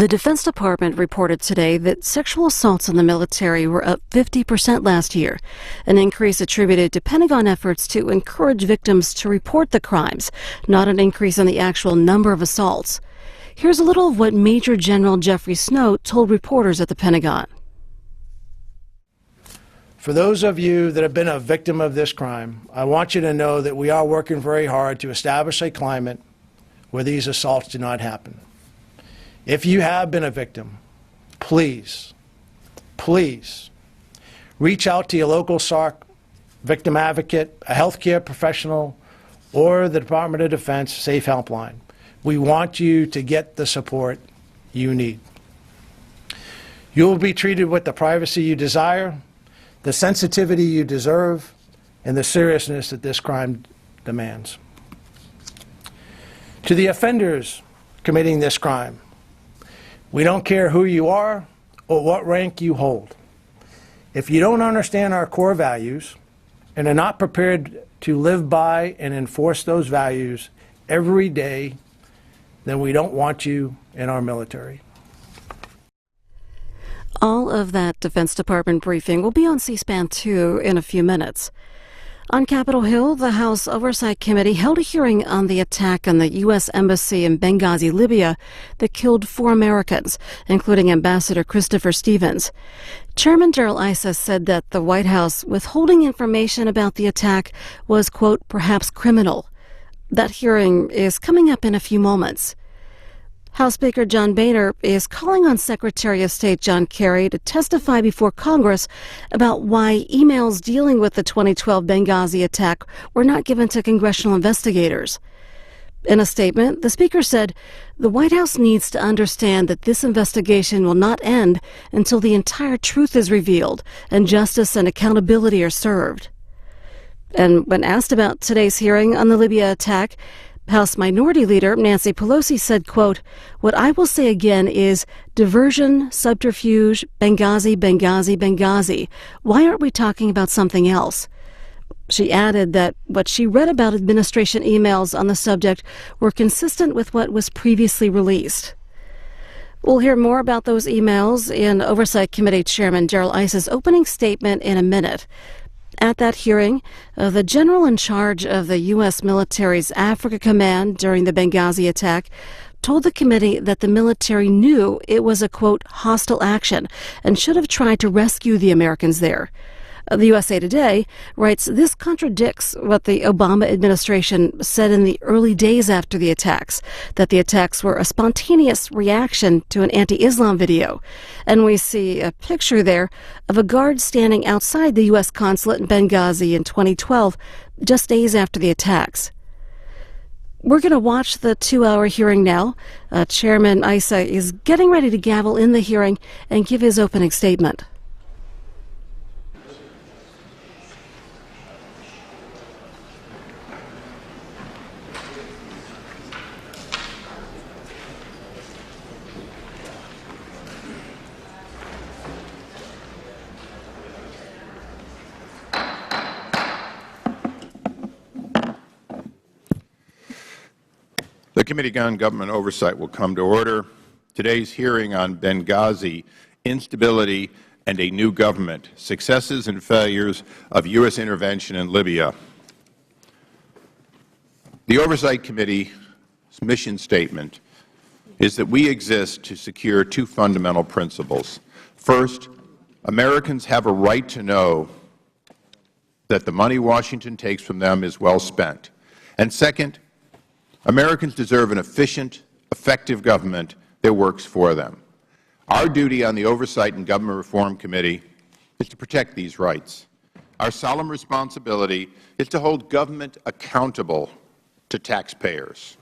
The Defense Department reported today that sexual assaults in the military were up 50% last year, an increase attributed to Pentagon efforts to encourage victims to report the crimes, not an increase in the actual number of assaults. Here's a little of what Major General Jeffrey Snow told reporters at the Pentagon. For those of you that have been a victim of this crime, I want you to know that we are working very hard to establish a climate where these assaults do not happen. If you have been a victim, please, please reach out to your local SARC victim advocate, a healthcare professional, or the Department of Defense Safe Helpline. We want you to get the support you need. You will be treated with the privacy you desire, the sensitivity you deserve, and the seriousness that this crime demands. To the offenders committing this crime, we don't care who you are or what rank you hold. If you don't understand our core values and are not prepared to live by and enforce those values every day, then we don't want you in our military. All of that Defense Department briefing will be on C-SPAN 2 in a few minutes. On Capitol Hill, the House Oversight Committee held a hearing on the attack on the U.S. Embassy in Benghazi, Libya, that killed 4 Americans, including Ambassador Christopher Stevens. Chairman Darrell Issa said that the White House withholding information about the attack was, quote, perhaps criminal. That hearing is coming up in a few moments. House Speaker John Boehner is calling on Secretary of State John Kerry to testify before Congress about why emails dealing with the 2012 Benghazi attack were not given to congressional investigators. In a statement, the Speaker said the White House needs to understand that this investigation will not end until the entire truth is revealed and justice and accountability are served. And when asked about today's hearing on the Libya attack, House Minority Leader Nancy Pelosi said, quote, what I will say again is diversion, subterfuge, Benghazi, Benghazi, Benghazi. Why aren't we talking about something else? She added that what she read about administration emails on the subject were consistent with what was previously released. We'll hear more about those emails in Oversight Committee Chairman Darrell Issa's opening statement in a minute. At that hearing, the general in charge of the U.S. military's Africa Command during the Benghazi attack told the committee that the military knew it was a, quote, hostile action and should have tried to rescue the Americans there. The USA Today writes this contradicts what the Obama administration said in the early days after the attacks, that the attacks were a spontaneous reaction to an anti-Islam video. And we see a picture there of a guard standing outside the U.S. consulate in Benghazi in 2012, just days after the attacks. We're going to watch the 2-hour hearing now. Chairman Issa is getting ready to gavel in the hearing and give his opening statement. The Committee on Government Oversight will come to order. Today's hearing on Benghazi, instability and a new government, successes and failures of U.S. intervention in Libya. The Oversight Committee's mission statement is that we exist to secure 2 fundamental principles. First, Americans have a right to know that the money Washington takes from them is well spent. And second, Americans deserve an efficient, effective government that works for them. Our duty on the Oversight and Government Reform Committee is to protect these rights. Our solemn responsibility is to hold government accountable to taxpayers.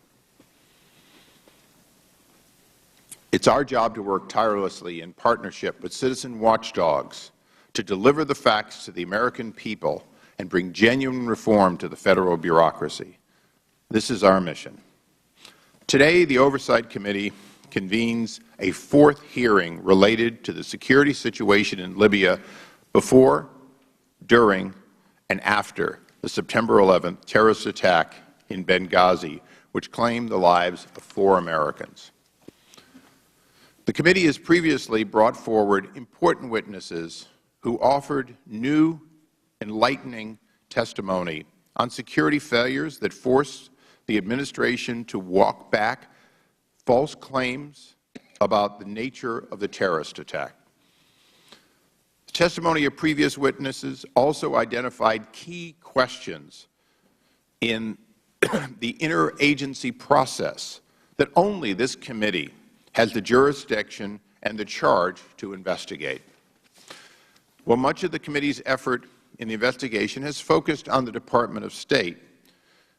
It's our job to work tirelessly in partnership with citizen watchdogs to deliver the facts to the American people and bring genuine reform to the Federal bureaucracy. This is our mission. Today, the Oversight Committee convenes a 4th hearing related to the security situation in Libya before, during, and after the September 11th terrorist attack in Benghazi, which claimed the lives of 4 Americans. The committee has previously brought forward important witnesses who offered new, enlightening testimony on security failures that forced the administration to walk back false claims about the nature of the terrorist attack. The testimony of previous witnesses also identified key questions in the interagency process that only this committee has the jurisdiction and the charge to investigate. While much of the committee's effort in the investigation has focused on the Department of State,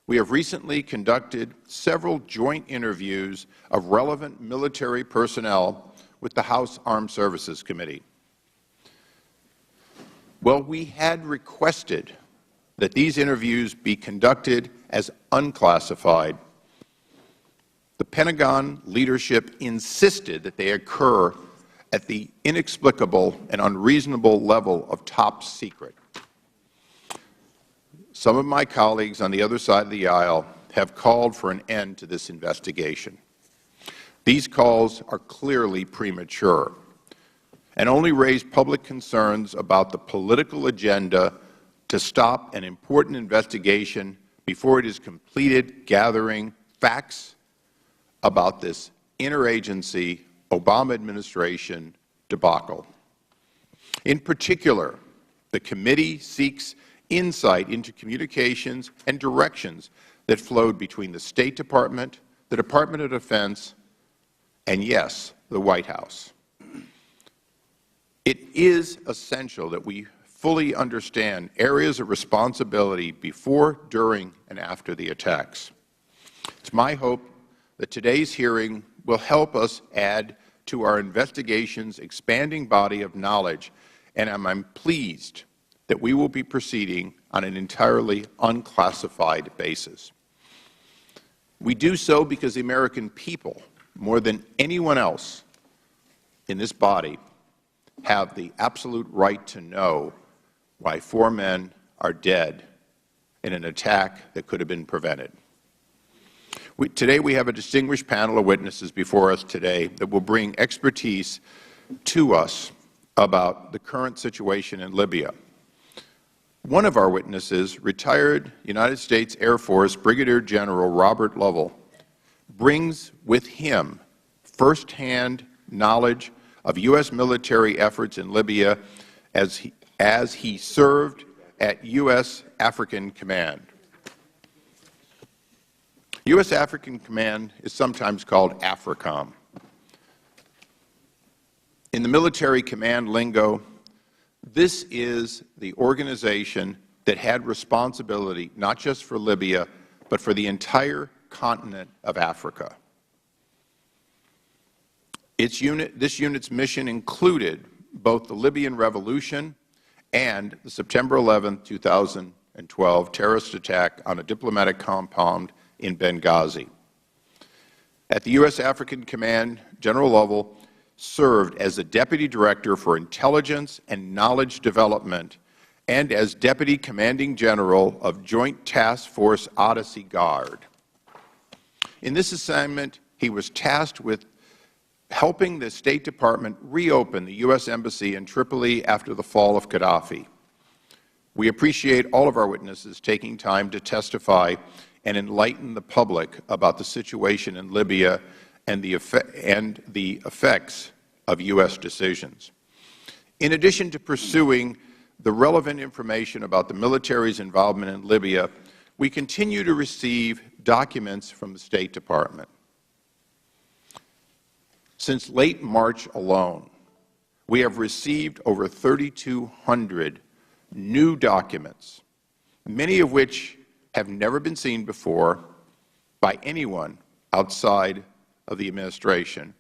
we have recently conducted several joint interviews of relevant military personnel with the House Armed Services Committee. Well, we had requested that these interviews be conducted as unclassified. The Pentagon leadership insisted that they occur at the inexplicable and unreasonable level of top secret. Some of my colleagues on the other side of the aisle have called for an end to this investigation. These calls are clearly premature and only raise public concerns about the political agenda to stop an important investigation before it is completed gathering facts about this interagency Obama administration debacle. In particular, the committee seeks insight into communications and directions that flowed between the State Department, the Department of Defense, and, yes, the White House. It is essential that we fully understand areas of responsibility before, during, and after the attacks. It's my hope that today's hearing will help us add to our investigation's expanding body of knowledge, and I'm pleased that we will be proceeding on an entirely unclassified basis. We do so because the American people, more than anyone else in this body, have the absolute right to know why 4 men are dead in an attack that could have been prevented. Today we have a distinguished panel of witnesses before us today that will bring expertise to us about the current situation in Libya. One of our witnesses, retired United States Air Force Brigadier General Robert Lovell, brings with him firsthand knowledge of U.S. military efforts in Libya as he served at U.S. African Command. U.S. African Command is sometimes called AFRICOM. In the military command lingo, this is the organization that had responsibility not just for Libya, but for the entire continent of Africa. This unit's mission included both the Libyan Revolution and the September 11, 2012 terrorist attack on a diplomatic compound in Benghazi. At the U.S. African Command, General Lovell served as the Deputy Director for Intelligence and Knowledge Development and as Deputy Commanding General of Joint Task Force Odyssey Guard. In this assignment, he was tasked with helping the State Department reopen the U.S. Embassy in Tripoli after the fall of Gaddafi. We appreciate all of our witnesses taking time to testify and enlighten the public about the situation in Libya and the effects of U.S. decisions. In addition to pursuing the relevant information about the military's involvement in Libya, we continue to receive documents from the State Department. Since late March alone, we have received over 3,200 new documents, many of which have never been seen before by anyone outside of the administration,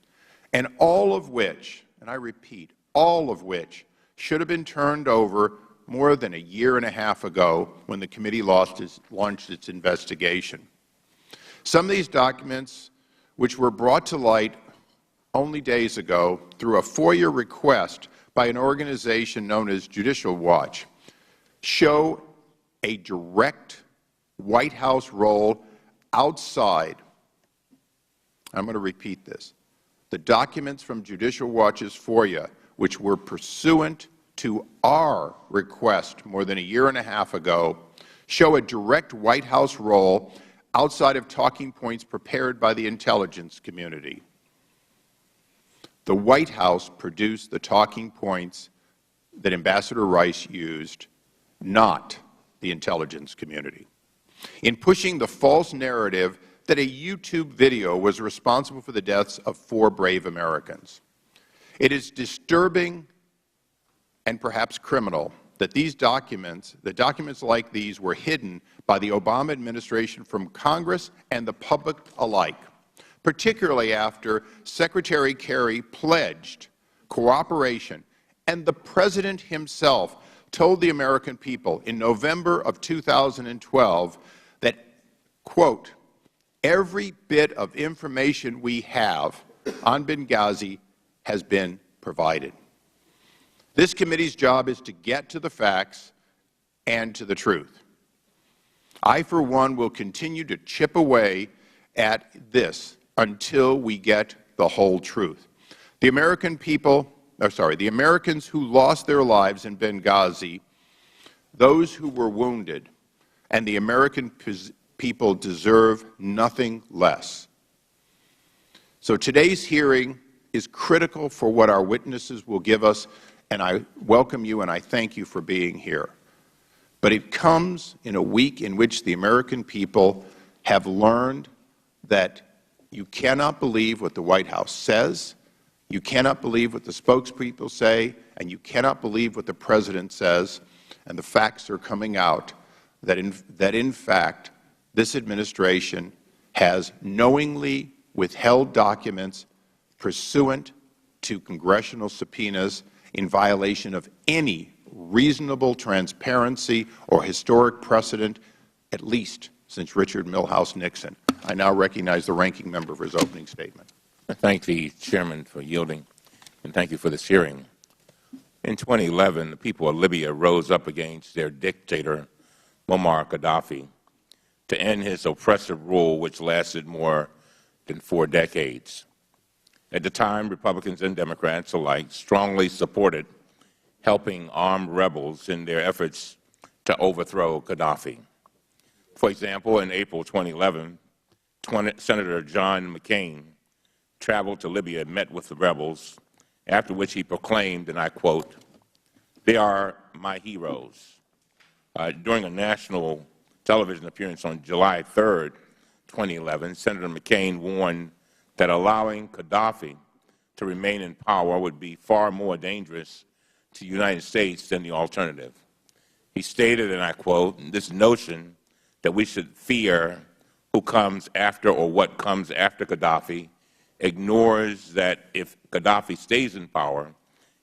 and all of which, and I repeat, all of which should have been turned over more than a year and a half ago when the committee launched its investigation. Some of these documents, which were brought to light only days ago through a FOIA request by an organization known as Judicial Watch, show a direct White House role outside, I'm going to repeat this, the documents from Judicial Watch's FOIA, which were pursuant to our request more than a year and a half ago, show a direct White House role outside of talking points prepared by the intelligence community. The White House produced the talking points that Ambassador Rice used, not the intelligence community. In pushing the false narrative that a YouTube video was responsible for the deaths of 4 brave Americans. It is disturbing and perhaps criminal that documents like these were hidden by the Obama administration from Congress and the public alike, particularly after Secretary Kerry pledged cooperation and the President himself told the American people in November of 2012 that, quote, every bit of information we have on Benghazi has been provided. This committee's job is to get to the facts and to the truth. I, for one, will continue to chip away at this until we get the whole truth. The American people, the Americans who lost their lives in Benghazi, those who were wounded, and the American people deserve nothing less. So today's hearing is critical for what our witnesses will give us, and I welcome you and I thank you for being here. But it comes in a week in which the American people have learned that you cannot believe what the White House says, you cannot believe what the spokespeople say, and you cannot believe what the President says, and the facts are coming out that in fact this administration has knowingly withheld documents pursuant to congressional subpoenas in violation of any reasonable transparency or historic precedent, at least since Richard Milhouse Nixon. I now recognize the ranking member for his opening statement. I thank the Chairman for yielding, and thank you for this hearing. In 2011, the people of Libya rose up against their dictator, Muammar Gaddafi, to end his oppressive rule, which lasted more than 4 decades. At the time, Republicans and Democrats alike strongly supported helping armed rebels in their efforts to overthrow Gaddafi. For example, in April 2011, Senator John McCain traveled to Libya and met with the rebels, after which he proclaimed, and I quote, "They are my heroes." During a national television appearance on July 3, 2011, Senator McCain warned that allowing Gaddafi to remain in power would be far more dangerous to the United States than the alternative. He stated, and I quote, "This notion that we should fear who comes after or what comes after Gaddafi ignores that if Gaddafi stays in power,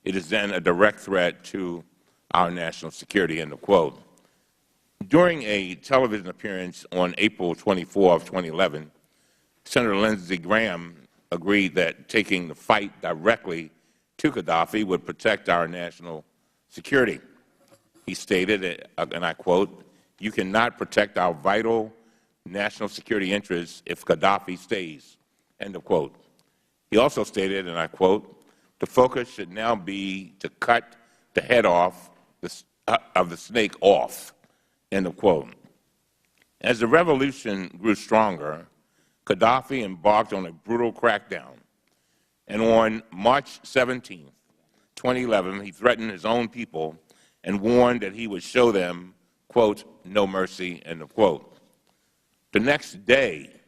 it is then a direct threat to our national security," end of quote. During a television appearance on April 24, 2011, Senator Lindsey Graham agreed that taking the fight directly to Gaddafi would protect our national security. He stated, and I quote, "You cannot protect our vital national security interests if Gaddafi stays," end of quote. He also stated, and I quote, "The focus should now be to cut the head off of the snake off," end of quote. As the revolution grew stronger, Gaddafi embarked on a brutal crackdown, and on March 17, 2011, he threatened his own people and warned that he would show them, quote, "no mercy," end of quote. The next day,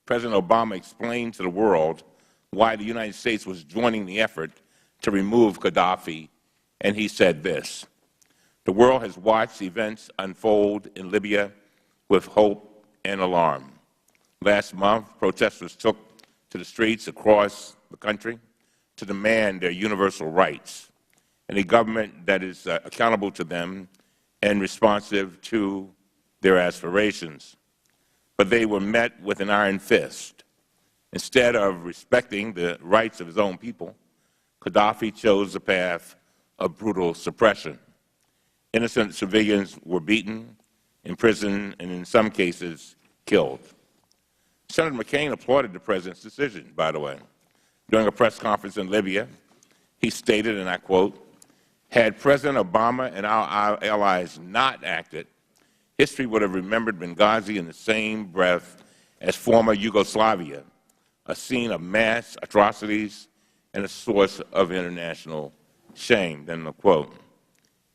President Obama explained to the world why the United States was joining the effort to remove Gaddafi, and he said this: "The world has watched events unfold in Libya with hope and alarm. Last month, protesters took to the streets across the country to demand their universal rights and a government that is accountable to them and responsive to their aspirations. But they were met with an iron fist. Instead of respecting the rights of his own people, Gaddafi chose the path of brutal suppression. Innocent civilians were beaten, imprisoned, and in some cases killed." Senator McCain applauded the President's decision, by the way. During a press conference in Libya, he stated, and I quote, "Had President Obama and our allies not acted, history would have remembered Benghazi in the same breath as former Yugoslavia, a scene of mass atrocities and a source of international shame." End of quote.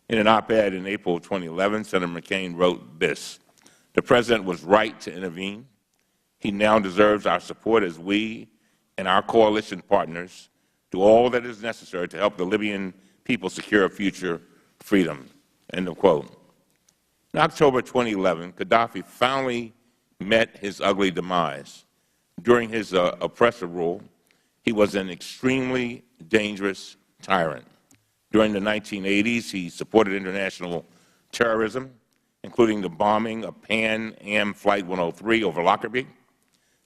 In an op-ed in April 2011, Senator McCain wrote this: "The President was right to intervene. He now deserves our support as we and our coalition partners do all that is necessary to help the Libyan people secure a future freedom." End of quote. In October 2011, Gaddafi finally met his ugly demise. During his oppressive rule, he was an extremely dangerous tyrant. During the 1980s, he supported international terrorism, including the bombing of Pan Am Flight 103 over Lockerbie,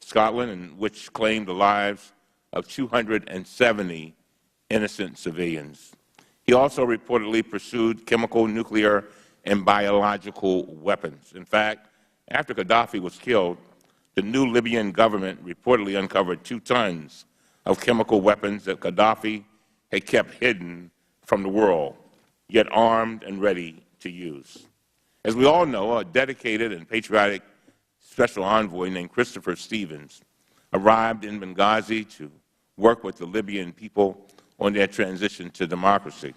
Scotland, which claimed the lives of 270 innocent civilians. He also reportedly pursued chemical, nuclear, and biological weapons. In fact, after Gaddafi was killed, the new Libyan government reportedly uncovered 2 tons of chemical weapons that Gaddafi had kept hidden from the world, yet armed and ready to use. As we all know, a dedicated and patriotic special envoy named Christopher Stevens arrived in Benghazi to work with the Libyan people on their transition to democracy.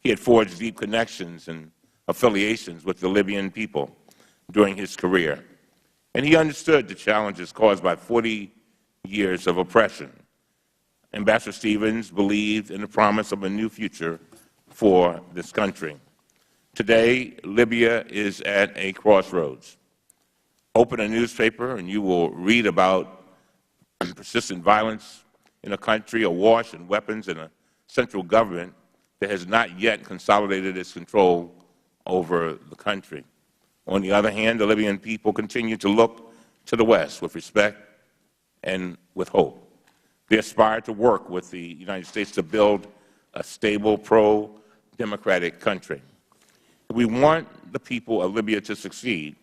He had forged deep connections and affiliations with the Libyan people during his career, and he understood the challenges caused by 40 years of oppression. Ambassador Stevens believed in the promise of a new future for this country. Today, Libya is at a crossroads. Open a newspaper and you will read about persistent violence in a country awash in weapons and a central government that has not yet consolidated its control over the country. On the other hand, the Libyan people continue to look to the West with respect and with hope. They aspire to work with the United States to build a stable, pro-democratic country. If we want the people of Libya to succeed,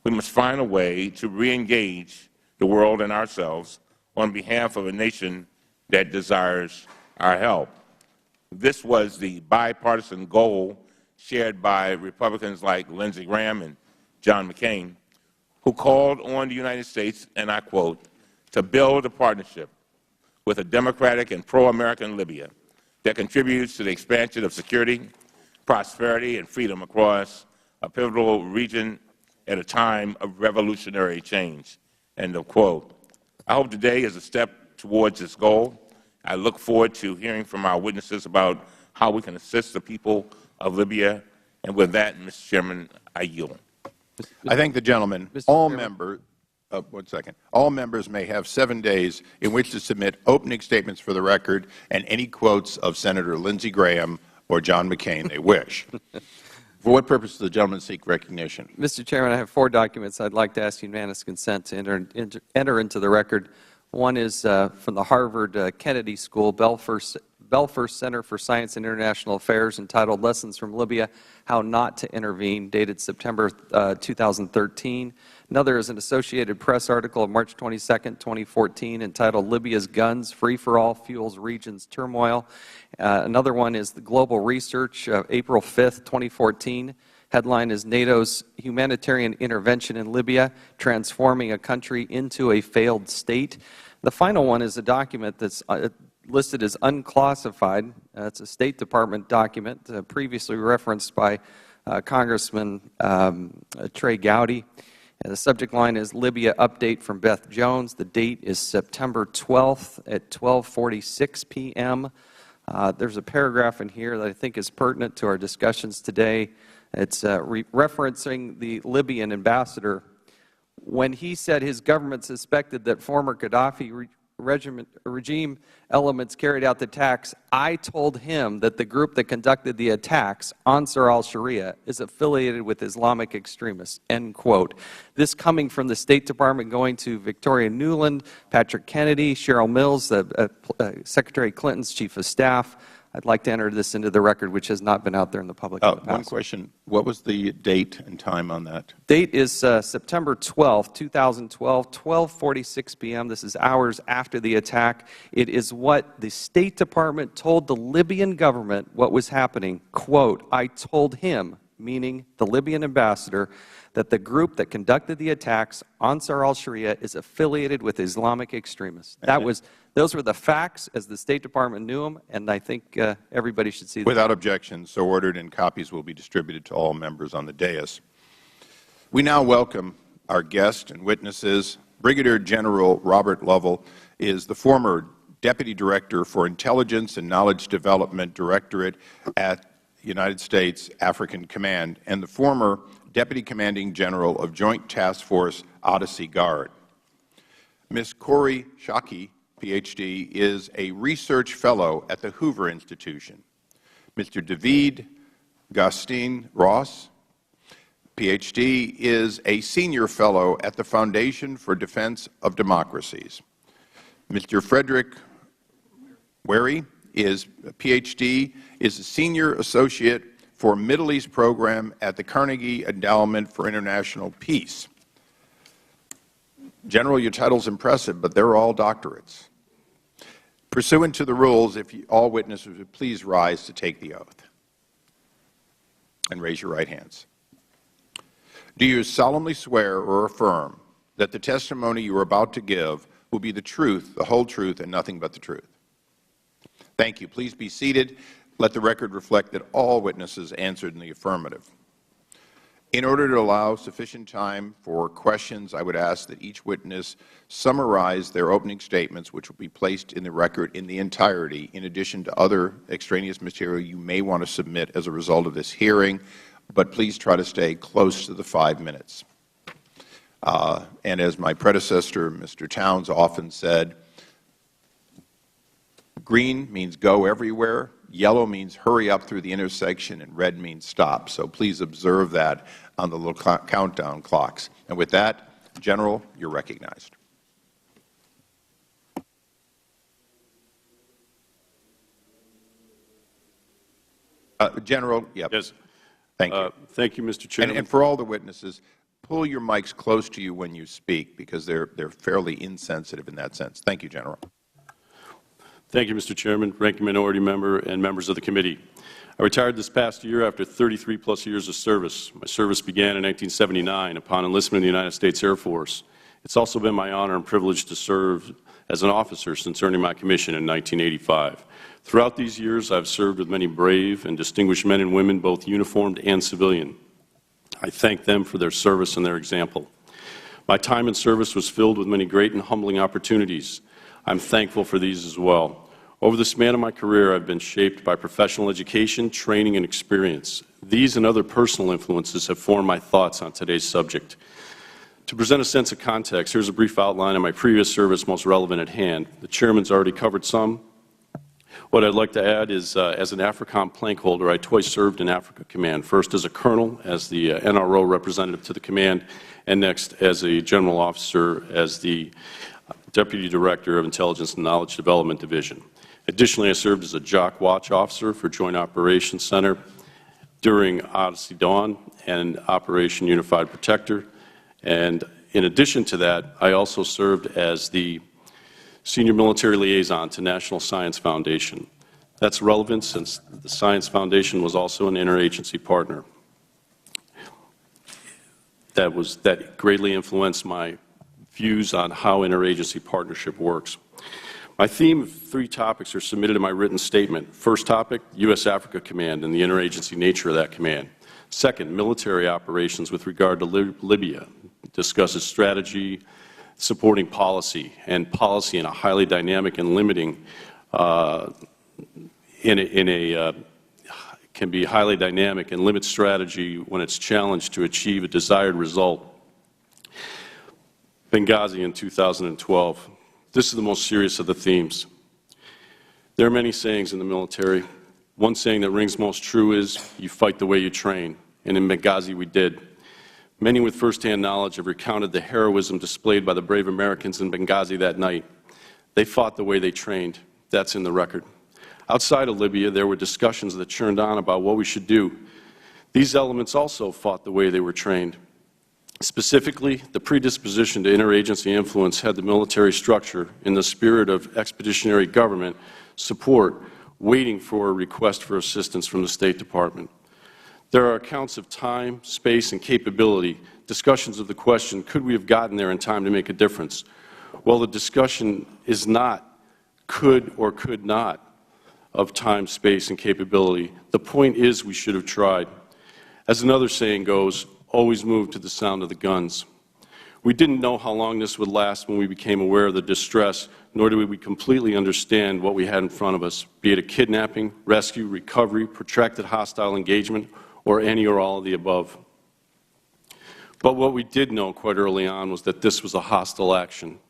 we must find a way to re-engage the world and ourselves on behalf of a nation that desires our help. This was the bipartisan goal shared by Republicans like Lindsey Graham and John McCain, who called on the United States, and I quote, "to build a partnership with a democratic and pro-American Libya that contributes to the expansion of security, prosperity, and freedom across a pivotal region at a time of revolutionary change." End of quote. I hope today is a step towards this goal. I look forward to hearing from our witnesses about how we can assist the people of Libya. And with that, Mr. Chairman, I yield. I thank the gentleman. All members may have 7 days in which to submit opening statements for the record and any quotes of Senator Lindsey Graham or John McCain they wish. For what purpose does the gentleman seek recognition? Mr. Chairman, I have 4 documents I'd like to ask unanimous consent to enter into the record. One is from the Harvard Kennedy School, Belfer Center for Science and International Affairs, entitled "Lessons from Libya, How Not to Intervene," dated September 2013. Another is an Associated Press article of March 22, 2014, entitled "Libya's Guns, Free-for-All Fuels Region's Turmoil." Another one is the Global Research, April 5, 2014. Headline is "NATO's Humanitarian Intervention in Libya, Transforming a Country into a Failed State." The final one is a document that's listed as unclassified. It's a State Department document previously referenced by Congressman Trey Gowdy. The subject line is "Libya Update from Beth Jones." The date is September 12th at 12:46 p.m. There's a paragraph in here that I think is pertinent to our discussions today. It's referencing the Libyan ambassador when he said his government suspected that former Gaddafi regime elements carried out the attacks. I told him that the group that conducted the attacks, Ansar al-Sharia, is affiliated with Islamic extremists, end quote. This coming from the State Department, going to Victoria Nuland, Patrick Kennedy, Cheryl Mills, Secretary Clinton's Chief of Staff, I'd like to enter this into the record, which has not been out there in the public in the past. One question. What was the date and time on that? Date is September 12, 2012, 12:46 p.m. This is hours after the attack. It is what the State Department told the Libyan government what was happening. Quote, "I told him," meaning the Libyan ambassador, "that the group that conducted the attacks, Ansar al-Sharia, is affiliated with Islamic extremists." Those were the facts as the State Department knew them, and I think everybody should see them. Without objection, so ordered, and copies will be distributed to all members on the dais. We now welcome our guest and witnesses. Brigadier General Robert Lovell is the former Deputy Director for Intelligence and Knowledge Development Directorate at United States African Command and the former Deputy Commanding General of Joint Task Force Odyssey Guard. Ms. Corey Shockey, Ph.D., is a research fellow at the Hoover Institution. Mr. David Gostin Ross, Ph.D., is a senior fellow at the Foundation for Defense of Democracies. Mr. Frederick Wary is a Ph.D., is a senior associate for Middle East program at the Carnegie Endowment for International Peace. General, your title's impressive, but they're all doctorates. Pursuant to the rules, if all witnesses would please rise to take the oath and raise your right hands. Do you solemnly swear or affirm that the testimony you are about to give will be the truth, the whole truth, and nothing but the truth? Thank you. Please be seated. Let the record reflect that all witnesses answered in the affirmative. In order to allow sufficient time for questions, I would ask that each witness summarize their opening statements, which will be placed in the record in the entirety, in addition to other extraneous material you may want to submit as a result of this hearing, but please try to stay close to the 5 minutes. And as my predecessor, Mr. Towns, often said, green means go everywhere, yellow means hurry up through the intersection, and red means stop. So please observe that on the little countdown clocks. And with that, General, you're recognized. General, yes. Thank you. Thank you, Mr. Chairman. And for all the witnesses, pull your mics close to you when you speak, because they're fairly insensitive in that sense. Thank you, General. Thank you, Mr. Chairman, Ranking Minority Member, and members of the committee. I retired this past year after 33+ years of service. My service began in 1979 upon enlistment in the United States Air Force. It's also been my honor and privilege to serve as an officer since earning my commission in 1985. Throughout these years, I've served with many brave and distinguished men and women, both uniformed and civilian. I thank them for their service and their example. My time in service was filled with many great and humbling opportunities. I'm thankful for these as well. Over the span of my career, I've been shaped by professional education, training, and experience. These and other personal influences have formed my thoughts on today's subject. To present a sense of context, here's a brief outline of my previous service most relevant at hand. The Chairman's already covered some. What I'd like to add is, as an AFRICOM plank holder, I twice served in Africa Command, first as a colonel, as the NRO representative to the command, and next as a general officer as the Deputy Director of Intelligence and Knowledge Development Division. Additionally, I served as a JOC Watch Officer for Joint Operations Center during Odyssey Dawn and Operation Unified Protector. And in addition to that, I also served as the Senior Military Liaison to National Science Foundation. That's relevant since the Science Foundation was also an interagency partner. That greatly influenced my views on how interagency partnership works. My theme of 3 topics are submitted in my written statement. First topic, U.S.-Africa Command and the interagency nature of that command. Second, military operations with regard to Libya. It discusses strategy, supporting policy, and policy in a highly dynamic and limiting, can be highly dynamic and limit strategy when it's challenged to achieve a desired result. Benghazi in 2012. This is the most serious of the themes. There are many sayings in the military. One saying that rings most true is, you fight the way you train. And in Benghazi we did. Many with firsthand knowledge have recounted the heroism displayed by the brave Americans in Benghazi that night. They fought the way they trained. That's in the record. Outside of Libya, there were discussions that churned on about what we should do. These elements also fought the way they were trained. Specifically, the predisposition to interagency influence had the military structure in the spirit of expeditionary government support, waiting for a request for assistance from the State Department. There are accounts of time, space, and capability, discussions of the question, could we have gotten there in time to make a difference? Well, the discussion is not could or could not of time, space, and capability. The point is we should have tried. As another saying goes, always move to the sound of the guns. We didn't know how long this would last when we became aware of the distress, nor did we completely understand what we had in front of us, be it a kidnapping, rescue, recovery, protracted hostile engagement, or any or all of the above. But what we did know quite early on was that this was a hostile action.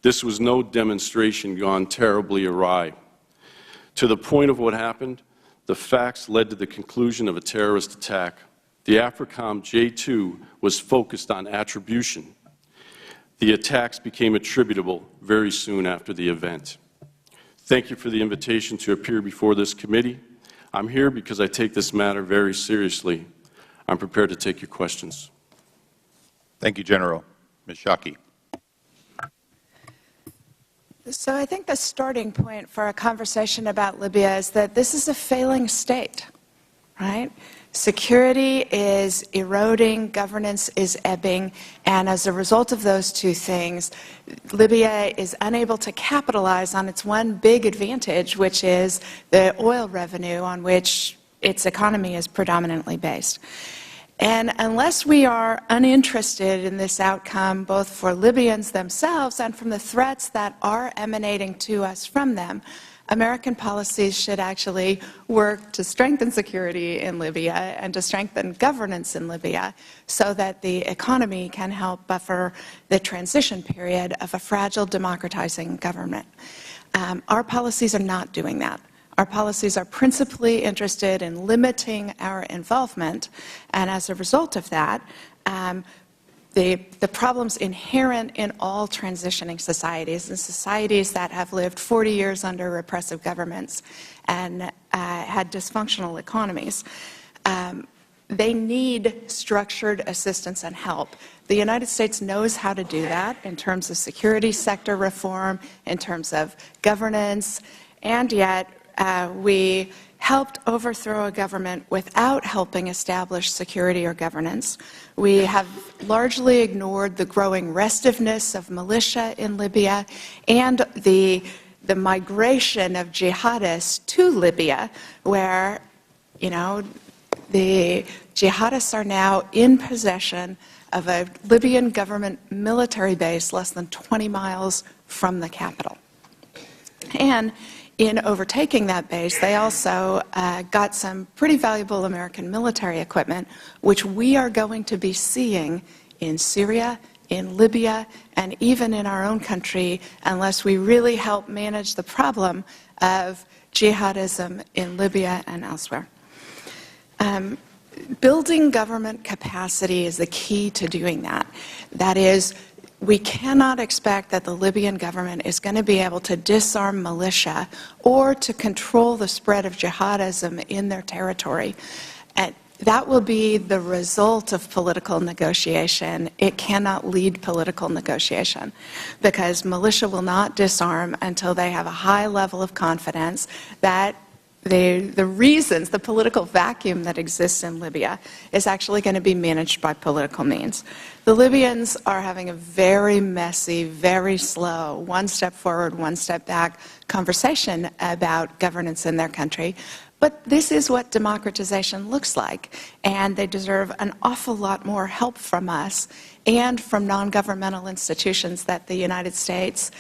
This was no demonstration gone terribly awry. To the point of what happened, the facts led to the conclusion of a terrorist attack. The AFRICOM J2 was focused on attribution. The attacks became attributable very soon after the event. Thank you for the invitation to appear before this committee. I'm here because I take this matter very seriously. I'm prepared to take your questions. Thank you, General. Ms. Shaki. So I think the starting point for a conversation about Libya is that this is a failing state, right? Security is eroding, governance is ebbing, and as a result of those two things, Libya is unable to capitalize on its one big advantage, which is the oil revenue on which its economy is predominantly based. And unless we are uninterested in this outcome, both for Libyans themselves and from the threats that are emanating to us from them, American policies should actually work to strengthen security in Libya and to strengthen governance in Libya so that the economy can help buffer the transition period of a fragile democratizing government. Our policies are not doing that. Our policies are principally interested in limiting our involvement, and as a result of that, the problems inherent in all transitioning societies and societies that have lived 40 years under repressive governments and had dysfunctional economies, they need structured assistance and help. The United States knows how to do that in terms of security sector reform, in terms of governance, and yet we helped overthrow a government without helping establish security or governance. We have largely ignored the growing restiveness of militia in Libya and the migration of jihadists to Libya, where, you know, the jihadists are now in possession of a Libyan government military base less than 20 miles from the capital. And in overtaking that base, they also got some pretty valuable American military equipment, which we are going to be seeing in Syria, in Libya, and even in our own country unless we really help manage the problem of jihadism in Libya and elsewhere. Building government capacity is the key to doing that. That is, we cannot expect that the Libyan government is going to be able to disarm militia or to control the spread of jihadism in their territory. And that will be the result of political negotiation. It cannot lead political negotiation because militia will not disarm until they have a high level of confidence that the reasons, the political vacuum that exists in Libya is actually going to be managed by political means. The Libyans are having a very messy, very slow, one step forward, one step back conversation about governance in their country. But this is what democratization looks like, and they deserve an awful lot more help from us and from non-governmental institutions that the United States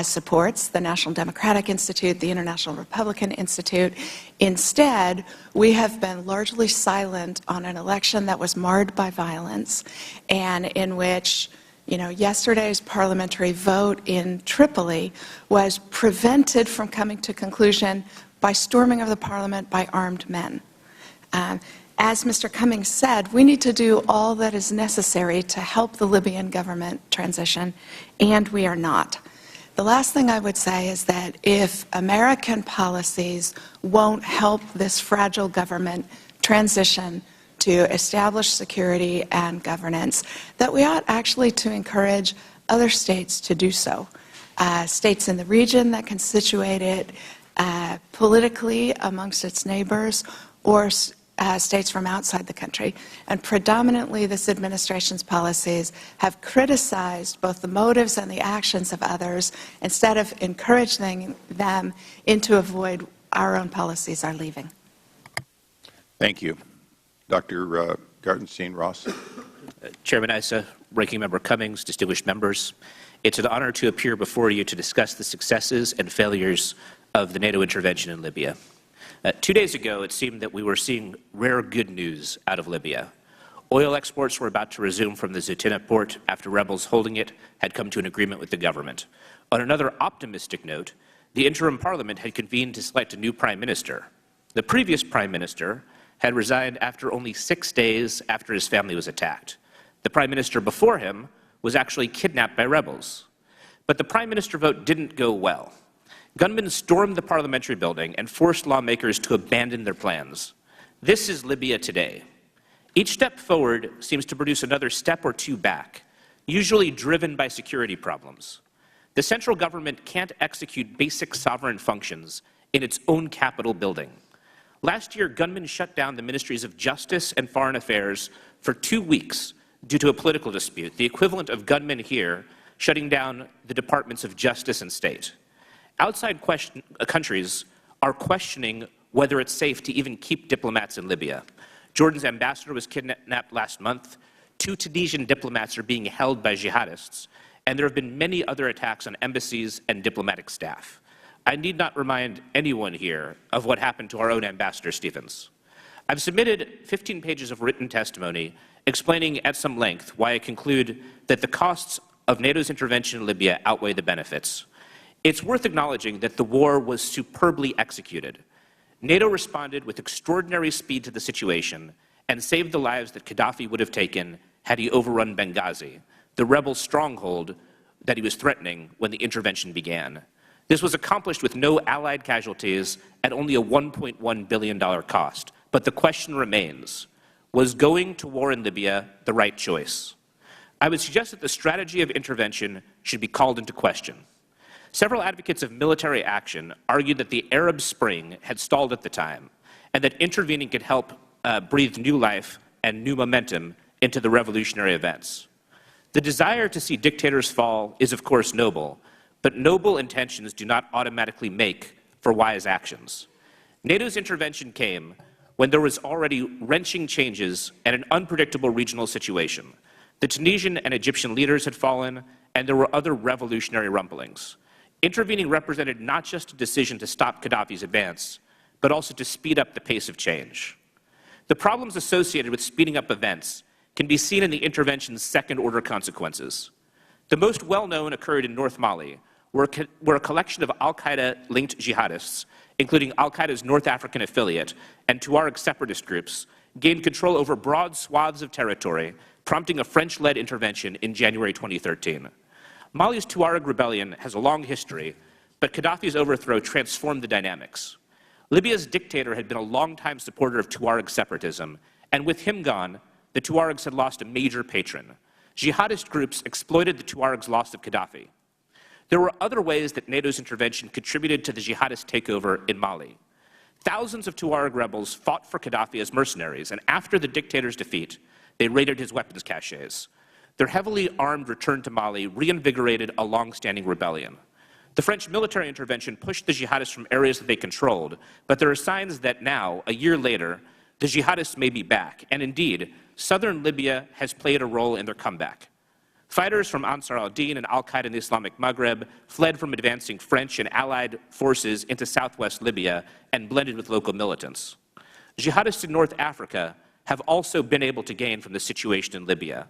supports, the National Democratic Institute, the International Republican Institute. Instead, we have been largely silent on an election that was marred by violence and in which, you know, yesterday's parliamentary vote in Tripoli was prevented from coming to conclusion by storming of the parliament by armed men. As Mr. Cummings said, we need to do all that is necessary to help the Libyan government transition, and we are not. The last thing I would say is that if American policies won't help this fragile government transition to establish security and governance, that we ought actually to encourage other states to do so. States in the region that can situate it politically amongst its neighbors, or states from outside the country. And predominantly, this administration's policies have criticized both the motives and the actions of others instead of encouraging them into avoid our own policies are leaving. Thank you. Dr. Gartenstein-Ross. Chairman Issa, Ranking Member Cummings, distinguished members, it's an honor to appear before you to discuss the successes and failures of the NATO intervention in Libya. 2 days ago, it seemed that we were seeing rare good news out of Libya. Oil exports were about to resume from the Zaytuna port after rebels holding it had come to an agreement with the government. On another optimistic note, the interim parliament had convened to select a new prime minister. The previous prime minister had resigned after only 6 days after his family was attacked. The prime minister before him was actually kidnapped by rebels. But the prime minister vote didn't go well. Gunmen stormed the parliamentary building and forced lawmakers to abandon their plans. This is Libya today. Each step forward seems to produce another step or two back, usually driven by security problems. The central government can't execute basic sovereign functions in its own capital building. Last year, gunmen shut down the ministries of Justice and Foreign Affairs for 2 weeks due to a political dispute, the equivalent of gunmen here shutting down the departments of Justice and State. Outside countries are questioning whether it's safe to even keep diplomats in Libya. Jordan's ambassador was kidnapped last month. 2 Tunisian diplomats are being held by jihadists, and there have been many other attacks on embassies and diplomatic staff. I need not remind anyone here of what happened to our own Ambassador Stevens. I've submitted 15 pages of written testimony explaining at some length why I conclude that the costs of NATO's intervention in Libya outweigh the benefits. It's worth acknowledging that the war was superbly executed. NATO responded with extraordinary speed to the situation and saved the lives that Gaddafi would have taken had he overrun Benghazi, the rebel stronghold that he was threatening when the intervention began. This was accomplished with no Allied casualties at only a $1.1 billion cost. But the question remains, was going to war in Libya the right choice? I would suggest that the strategy of intervention should be called into question. Several advocates of military action argued that the Arab Spring had stalled at the time, and that intervening could help breathe new life and new momentum into the revolutionary events. The desire to see dictators fall is, of course, noble, but noble intentions do not automatically make for wise actions. NATO's intervention came when there was already wrenching changes and an unpredictable regional situation. The Tunisian and Egyptian leaders had fallen, and there were other revolutionary rumblings. Intervening represented not just a decision to stop Gaddafi's advance, but also to speed up the pace of change. The problems associated with speeding up events can be seen in the intervention's second-order consequences. The most well-known occurred in North Mali, where a collection of al-Qaeda-linked jihadists, including al-Qaeda's North African affiliate and Tuareg separatist groups, gained control over broad swaths of territory, prompting a French-led intervention in January 2013. Mali's Tuareg rebellion has a long history, but Gaddafi's overthrow transformed the dynamics. Libya's dictator had been a longtime supporter of Tuareg separatism, and with him gone, the Tuaregs had lost a major patron. Jihadist groups exploited the Tuaregs' loss of Gaddafi. There were other ways that NATO's intervention contributed to the jihadist takeover in Mali. Thousands of Tuareg rebels fought for Gaddafi as mercenaries, and after the dictator's defeat, they raided his weapons caches. Their heavily armed return to Mali reinvigorated a long-standing rebellion. The French military intervention pushed the jihadists from areas that they controlled, but there are signs that now, a year later, the jihadists may be back, and indeed, southern Libya has played a role in their comeback. Fighters from Ansar al-Din and al-Qaeda in the Islamic Maghreb fled from advancing French and Allied forces into southwest Libya and blended with local militants. Jihadists in North Africa have also been able to gain from the situation in Libya.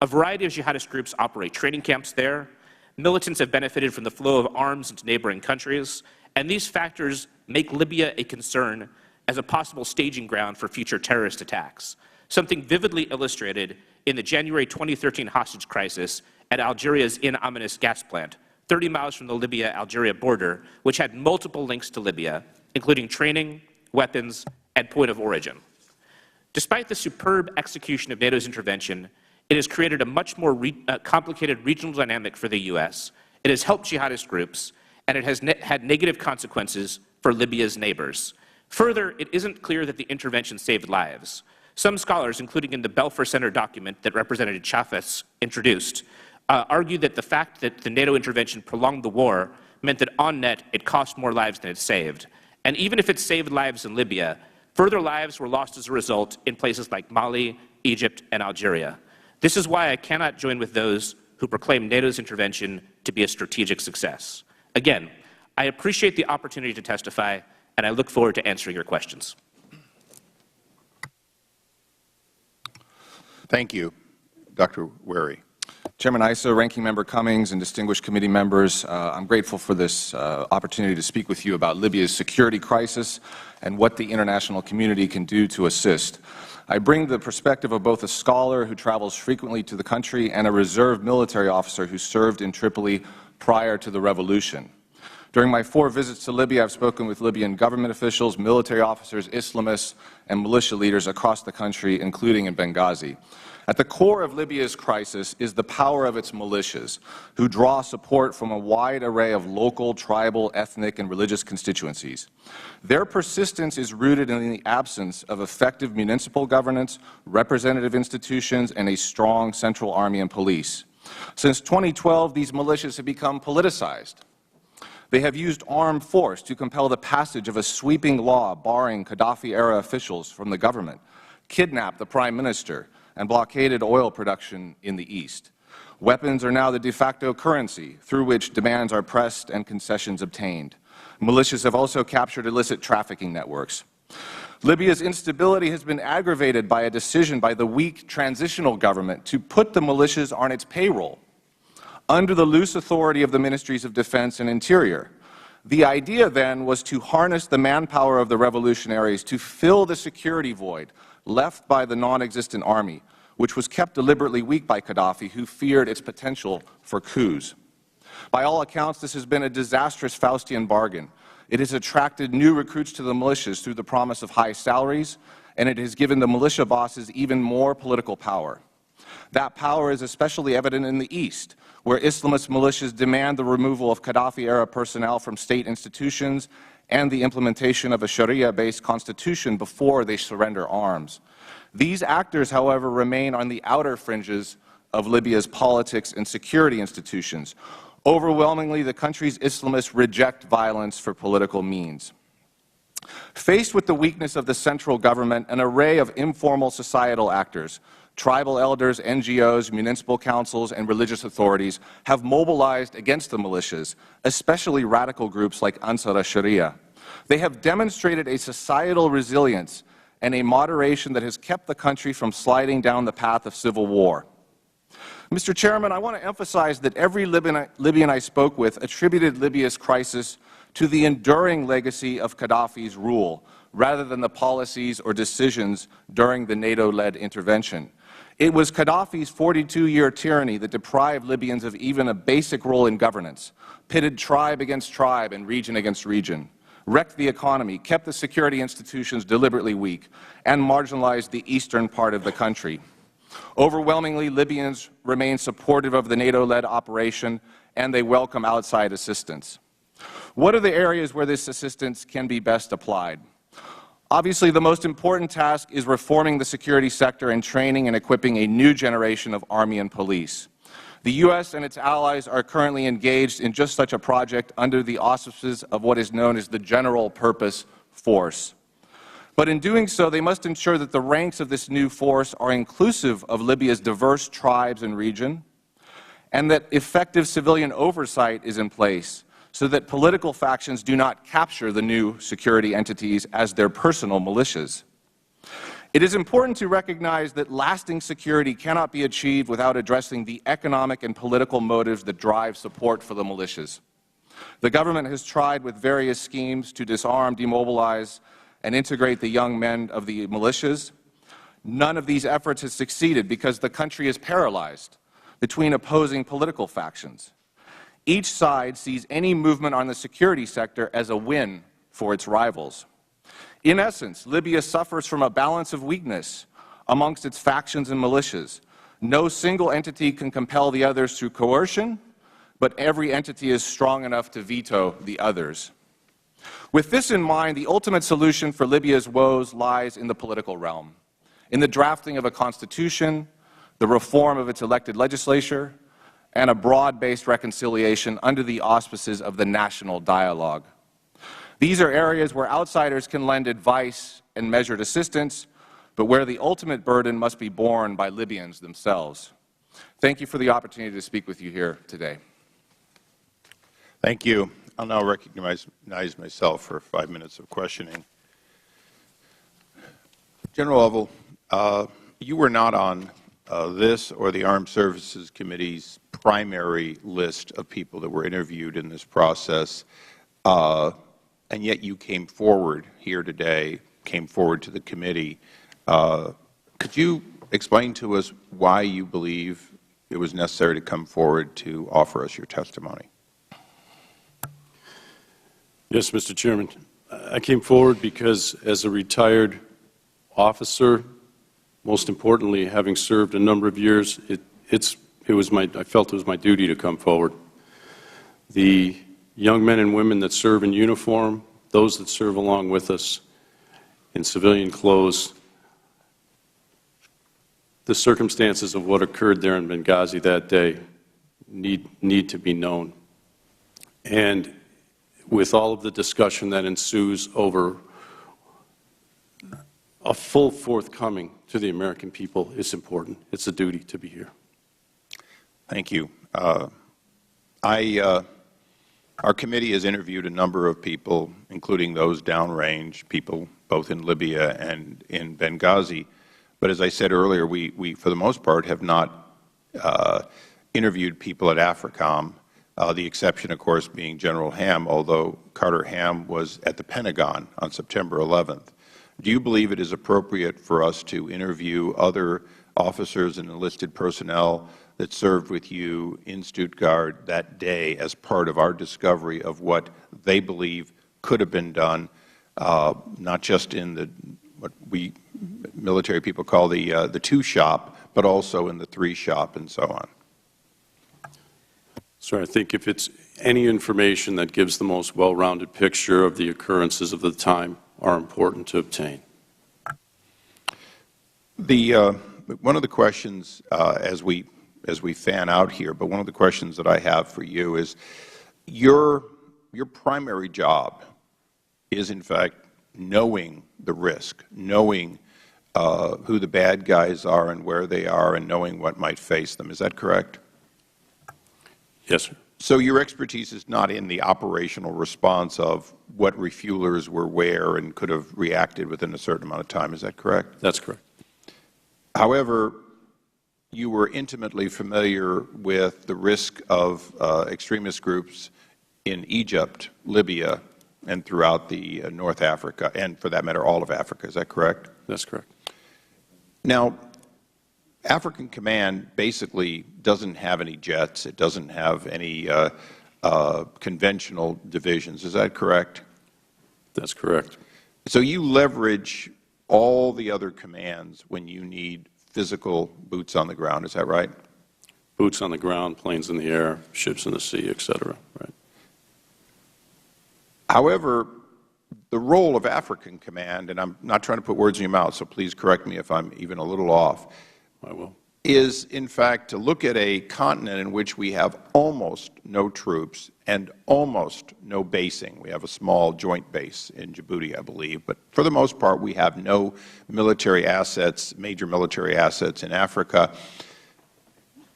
A variety of jihadist groups operate training camps there. Militants have benefited from the flow of arms into neighboring countries, and these factors make Libya a concern as a possible staging ground for future terrorist attacks, something vividly illustrated in the January 2013 hostage crisis at Algeria's In Amenas gas plant, 30 miles from the Libya-Algeria border, which had multiple links to Libya, including training, weapons, and point of origin. Despite the superb execution of NATO's intervention, it has created a much more complicated regional dynamic for the U.S. It has helped jihadist groups, and it has had negative consequences for Libya's neighbors. Further, it isn't clear that the intervention saved lives. Some scholars, including in the Belfer Center document that Representative Chafez introduced, argue that the fact that the NATO intervention prolonged the war meant that on net it cost more lives than it saved. And even if it saved lives in Libya, further lives were lost as a result in places like Mali, Egypt, and Algeria. This is why I cannot join with those who proclaim NATO's intervention to be a strategic success. Again, I appreciate the opportunity to testify, and I look forward to answering your questions. Thank you. Dr. Wary. Chairman Issa, Ranking Member Cummings, and distinguished committee members, I'm grateful for this opportunity to speak with you about Libya's security crisis and what the international community can do to assist. I bring the perspective of both a scholar who travels frequently to the country and a reserve military officer who served in Tripoli prior to the revolution. During my 4 visits to Libya, I've spoken with Libyan government officials, military officers, Islamists, and militia leaders across the country, including in Benghazi. At the core of Libya's crisis is the power of its militias, who draw support from a wide array of local, tribal, ethnic, and religious constituencies. Their persistence is rooted in the absence of effective municipal governance, representative institutions, and a strong central army and police. Since 2012, these militias have become politicized. They have used armed force to compel the passage of a sweeping law barring Gaddafi-era officials from the government, kidnapped the Prime Minister, and blockaded oil production in the East. Weapons are now the de facto currency through which demands are pressed and concessions obtained. Militias have also captured illicit trafficking networks. Libya's instability has been aggravated by a decision by the weak transitional government to put the militias on its payroll, under the loose authority of the Ministries of Defense and Interior. The idea then was to harness the manpower of the revolutionaries to fill the security void left by the non-existent army, which was kept deliberately weak by Gaddafi, who feared its potential for coups. By all accounts, this has been a disastrous Faustian bargain. It has attracted new recruits to the militias through the promise of high salaries, and it has given the militia bosses even more political power. That power is especially evident in the East, where Islamist militias demand the removal of Gaddafi-era personnel from state institutions and the implementation of a Sharia-based constitution before they surrender arms. These actors, however, remain on the outer fringes of Libya's politics and security institutions. Overwhelmingly, the country's Islamists reject violence for political means. Faced with the weakness of the central government, an array of informal societal actors, tribal elders, NGOs, municipal councils, and religious authorities have mobilized against the militias, especially radical groups like Ansar al-Sharia. They have demonstrated a societal resilience and a moderation that has kept the country from sliding down the path of civil war. Mr. Chairman, I want to emphasize that every Libyan I spoke with attributed Libya's crisis to the enduring legacy of Gaddafi's rule, rather than the policies or decisions during the NATO-led intervention. It was Gaddafi's 42-year tyranny that deprived Libyans of even a basic role in governance, pitted tribe against tribe and region against region, wrecked the economy, kept the security institutions deliberately weak, and marginalized the eastern part of the country. Overwhelmingly, Libyans remain supportive of the NATO-led operation, and they welcome outside assistance. What are the areas where this assistance can be best applied? Obviously, the most important task is reforming the security sector and training and equipping a new generation of army and police. The U.S. and its allies are currently engaged in just such a project under the auspices of what is known as the General Purpose Force. But in doing so, they must ensure that the ranks of this new force are inclusive of Libya's diverse tribes and region, and that effective civilian oversight is in place, so that political factions do not capture the new security entities as their personal militias. It is important to recognize that lasting security cannot be achieved without addressing the economic and political motives that drive support for the militias. The government has tried with various schemes to disarm, demobilize, and integrate the young men of the militias. None of these efforts has succeeded because the country is paralyzed between opposing political factions. Each side sees any movement on the security sector as a win for its rivals. In essence, Libya suffers from a balance of weakness amongst its factions and militias. No single entity can compel the others through coercion, but every entity is strong enough to veto the others. With this in mind, the ultimate solution for Libya's woes lies in the political realm, in the drafting of a constitution, the reform of its elected legislature, and a broad-based reconciliation under the auspices of the national dialogue. These are areas where outsiders can lend advice and measured assistance, but where the ultimate burden must be borne by Libyans themselves. Thank you for the opportunity to speak with you here today. Thank you. I'll now recognize myself for 5 minutes of questioning. General Lovell, you were not on this or the Armed Services Committee's primary list of people that were interviewed in this process, and yet you came forward here today, came forward to the committee. Could you explain to us why you believe it was necessary to come forward to offer us your testimony? Yes, Mr. Chairman. I came forward because as a retired officer, most importantly, having served a number of years, I felt it was my duty to come forward. The young men and women that serve in uniform, those that serve along with us in civilian clothes, the circumstances of what occurred there in Benghazi that day need to be known. And with all of the discussion that ensues over a full forthcoming to the American people, it's important. It's a duty to be here. Thank you. Our committee has interviewed a number of people, including those downrange, people both in Libya and in Benghazi. But as I said earlier, we for the most part, have not interviewed people at AFRICOM, the exception, of course, being General Ham, although Carter Ham was at the Pentagon on September 11th. Do you believe it is appropriate for us to interview other officers and enlisted personnel that served with you in Stuttgart that day as part of our discovery of what they believe could have been done, not just in what we military people call the two shop, but also in the three shop and so on? Sir, I think if it's any information that gives the most well-rounded picture of the occurrences of the time are important to obtain. One of the questions as we fan out here, but one of the questions that I have for you is your primary job is in fact knowing the risk, knowing who the bad guys are and where they are, and knowing what might face them. Is that correct? Yes, sir. So your expertise is not in the operational response of what refuelers were where and could have reacted within a certain amount of time. Is that correct? That's correct. However, you were intimately familiar with the risk of extremist groups in Egypt, Libya, and throughout the North Africa, and for that matter, all of Africa. Is that correct? That's correct. Now, African Command basically doesn't have any jets. It doesn't have any conventional divisions. Is that correct? That's correct. So you leverage all the other commands when you need physical boots on the ground. Is that right? Boots on the ground, planes in the air, ships in the sea, et cetera. Right. However, the role of African Command, and I'm not trying to put words in your mouth, so please correct me if I'm even a little off, I will. Is in fact to look at a continent in which we have almost no troops and almost no basing. We have a small joint base in Djibouti, I believe, but for the most part we have no military assets, major military assets in Africa.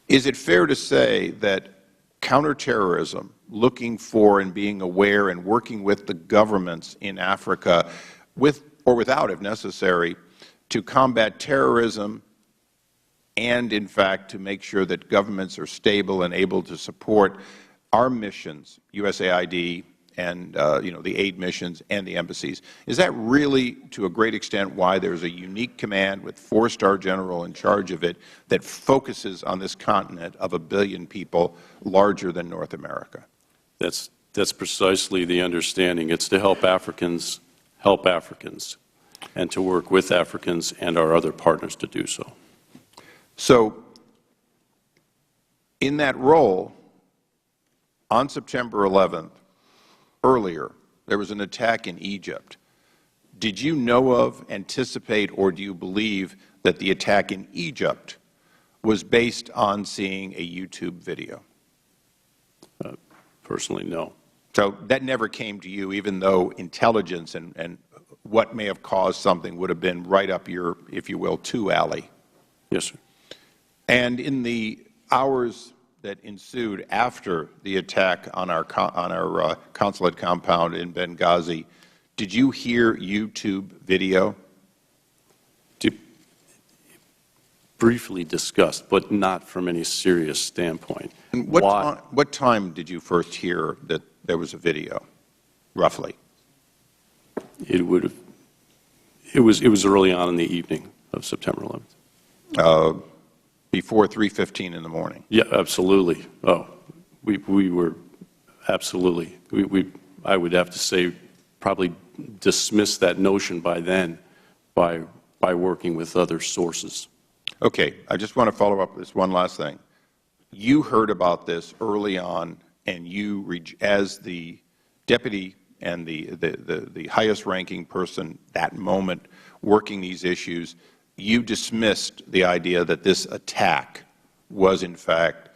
Is it fair to say that counterterrorism, looking for and being aware and working with the governments in Africa, with or without, if necessary, to combat terrorism and, in fact, to make sure that governments are stable and able to support our missions, USAID the aid missions and the embassies. Is that really, to a great extent, why there's a unique command with 4-star general in charge of it that focuses on this continent of 1 billion people, larger than North America? That's precisely the understanding. It's to help Africans, and to work with Africans and our other partners to do so. So, in that role, on September 11th, earlier, there was an attack in Egypt. Did you know of, anticipate, or do you believe that the attack in Egypt was based on seeing a YouTube video? Personally, no. So that never came to you, even though intelligence and what may have caused something would have been right up your, if you will, alley? Yes, sir. And in the hours that ensued after the attack on our consulate compound in Benghazi, did you hear YouTube video? Briefly discussed, but not from any serious standpoint. And what time did you first hear that there was a video, roughly? It was early on in the evening of September 11th. Before 3:15 in the morning? Yeah, absolutely. Oh, we were absolutely. I would have to say probably dismissed that notion by then by working with other sources. Okay, I just want to follow up with this one last thing. You heard about this early on, and you, as the deputy and the highest-ranking person that moment working these issues, you dismissed the idea that this attack was, in fact,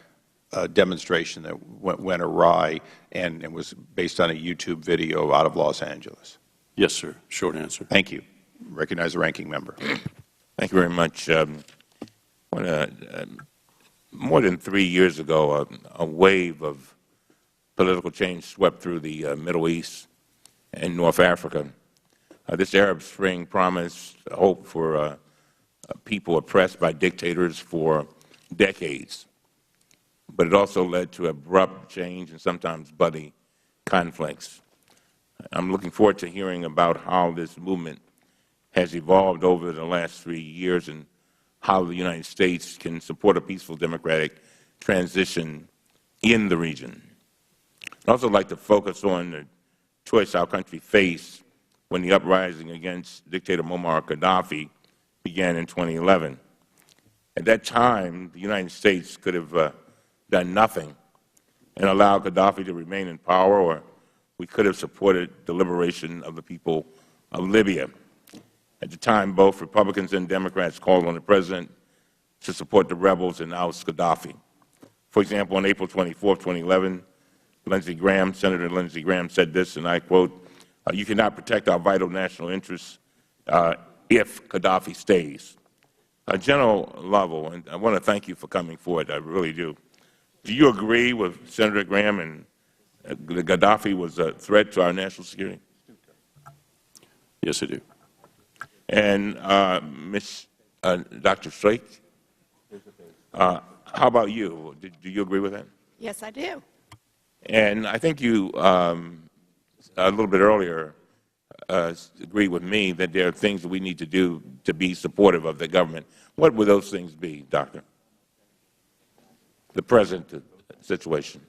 a demonstration that went awry and was based on a YouTube video out of Los Angeles. Yes, sir. Short answer. Thank you. Recognize the ranking member. Thank you very much. More than 3 years ago, a wave of political change swept through the Middle East and North Africa. This Arab Spring promised hope for people oppressed by dictators for decades, but it also led to abrupt change and sometimes bloody conflicts. I'm looking forward to hearing about how this movement has evolved over the last 3 years and how the United States can support a peaceful democratic transition in the region. I'd also like to focus on the choice our country faced when the uprising against dictator Muammar Gaddafi began in 2011. At that time, the United States could have done nothing and allowed Gaddafi to remain in power, or we could have supported the liberation of the people of Libya. At the time, both Republicans and Democrats called on the President to support the rebels and oust Gaddafi. For example, on April 24, 2011, Senator Lindsey Graham said this, and I quote, "You cannot protect our vital national interests if Gaddafi stays." General Lovell, and I want to thank you for coming forward, I really do. Do you agree with Senator Graham and that Gaddafi was a threat to our national security? Yes, I do. And Dr. Straight, how about you? Do you agree with that? Yes, I do. And I think you, a little bit earlier, agreed with me that there are things that we need to do to be supportive of the government. What would those things be, Doctor? The present situation.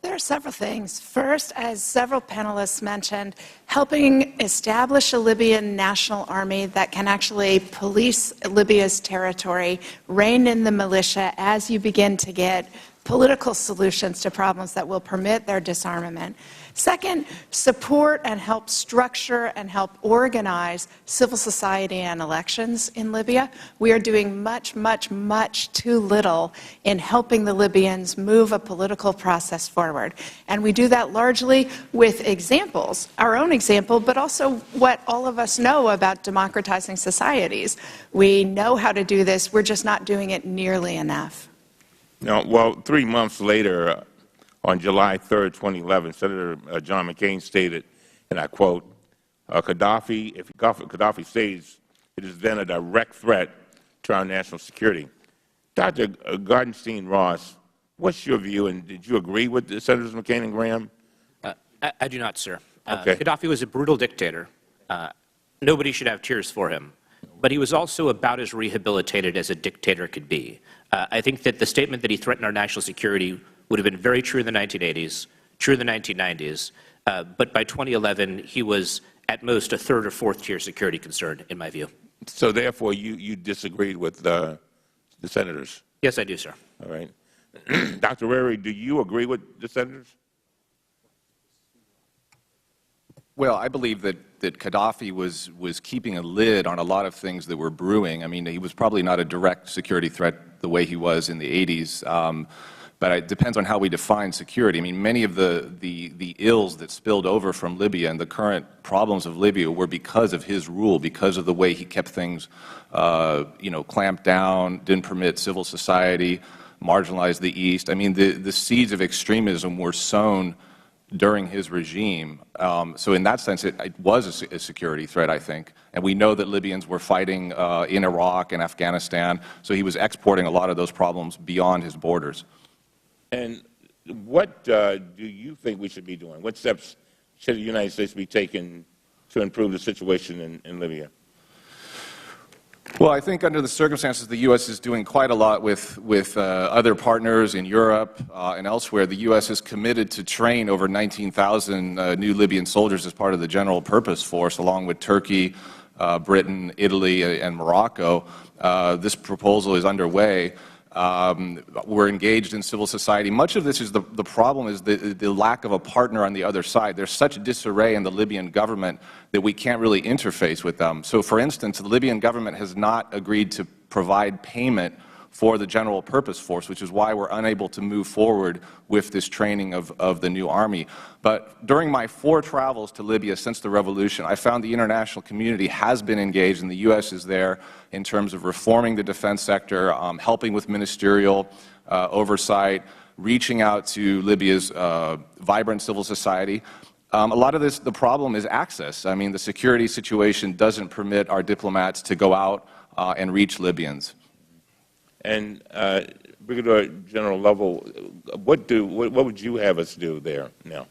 There are several things. First, as several panelists mentioned, helping establish a Libyan national army that can actually police Libya's territory, rein in the militia as you begin to get political solutions to problems that will permit their disarmament. Second, support and help structure and help organize civil society and elections in Libya. We are doing much, much, much too little in helping the Libyans move a political process forward. And we do that largely with examples, our own example, but also what all of us know about democratizing societies. We know how to do this, we're just not doing it nearly enough. Now, well, 3 months later, on July 3, 2011, Senator John McCain stated, and I quote, if Gaddafi stays, it is then a direct threat to our national security. Dr. Gardenstein-Ross, what's your view, and did you agree with Senators McCain and Graham? I do not, sir. Okay. Gaddafi was a brutal dictator. Nobody should have tears for him. But he was also about as rehabilitated as a dictator could be. I think that the statement that he threatened our national security would have been very true in the 1980s, true in the 1990s, but by 2011, he was at most a third or fourth tier security concern, in my view. So therefore, you disagreed with the senators? Yes, I do, sir. All right. Dr. Rary, do you agree with the senators? Well, I believe that Gaddafi was keeping a lid on a lot of things that were brewing. I mean, he was probably not a direct security threat the way he was in the 80s, but it depends on how we define security. I mean, many of the ills that spilled over from Libya and the current problems of Libya were because of his rule, because of the way he kept things, clamped down, didn't permit civil society, marginalized the East. I mean, the seeds of extremism were sown during his regime. So in that sense, it was a security threat, I think. And we know that Libyans were fighting in Iraq and Afghanistan, so he was exporting a lot of those problems beyond his borders. And what do you think we should be doing? What steps should the United States be taking to improve the situation in Libya? Well, I think under the circumstances, the U.S. is doing quite a lot with other partners in Europe and elsewhere. The U.S. is committed to train over 19,000 new Libyan soldiers as part of the General Purpose Force, along with Turkey, Britain, Italy, and Morocco. This proposal is underway. We're engaged in civil society. Much of this is the problem is the lack of a partner on the other side. There's such disarray in the Libyan government that we can't really interface with them. So, for instance, the Libyan government has not agreed to provide payment for the General Purpose Force, which is why we're unable to move forward with this training of the new army. But during my 4 travels to Libya since the revolution, I found the international community has been engaged, and the U.S. is there in terms of reforming the defense sector, helping with ministerial oversight, reaching out to Libya's vibrant civil society. A lot of this, the problem is access. I mean, the security situation doesn't permit our diplomats to go out and reach Libyans. And Brigadier General Lovell, what would you have us do there now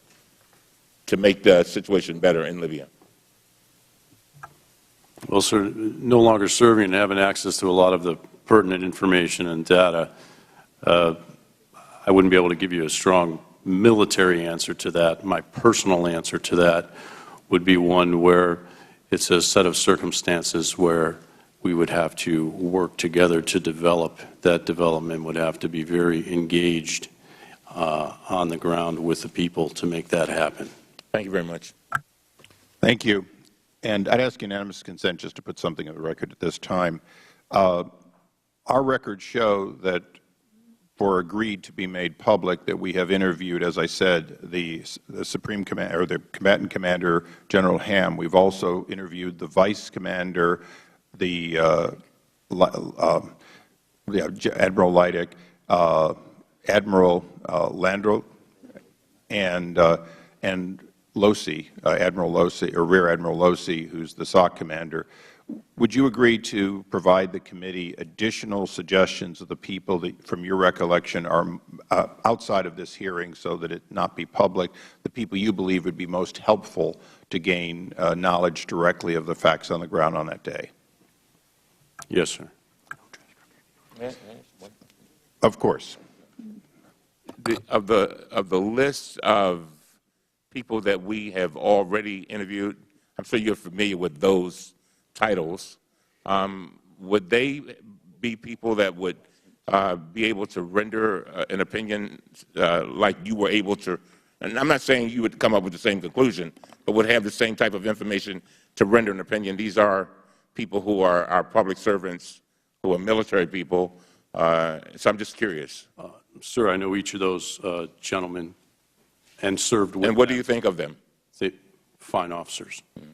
to make the situation better in Libya? Well, sir, no longer serving and having access to a lot of the pertinent information and data, I wouldn't be able to give you a strong military answer to that. My personal answer to that would be one where it's a set of circumstances where we would have to work together to develop. That development would have to be very engaged on the ground with the people to make that happen. Thank you very much. Thank you. And I'd ask unanimous consent just to put something on the record at this time. Our records show that for agreed to be made public that we have interviewed, as I said, the Supreme Commander, or the Combatant Commander, General Ham. We've also interviewed the Vice Commander, the Admiral Leidick, Admiral Landro, and Losey, Admiral Losey, or Rear Admiral Losey, who's the SOC commander. Would you agree to provide the committee additional suggestions of the people that, from your recollection, are outside of this hearing so that it not be public, the people you believe would be most helpful to gain knowledge directly of the facts on the ground on that day? Yes, sir. Of course. Of the list of people that we have already interviewed, I'm sure you're familiar with those titles. Would they be people that would be able to render an opinion like you were able to? And I'm not saying you would come up with the same conclusion, but would have the same type of information to render an opinion. These are people who are our public servants, who are military people. So I'm just curious. Sir, I know each of those gentlemen and served with them. And what do you think of them? They're fine officers. Mm-hmm.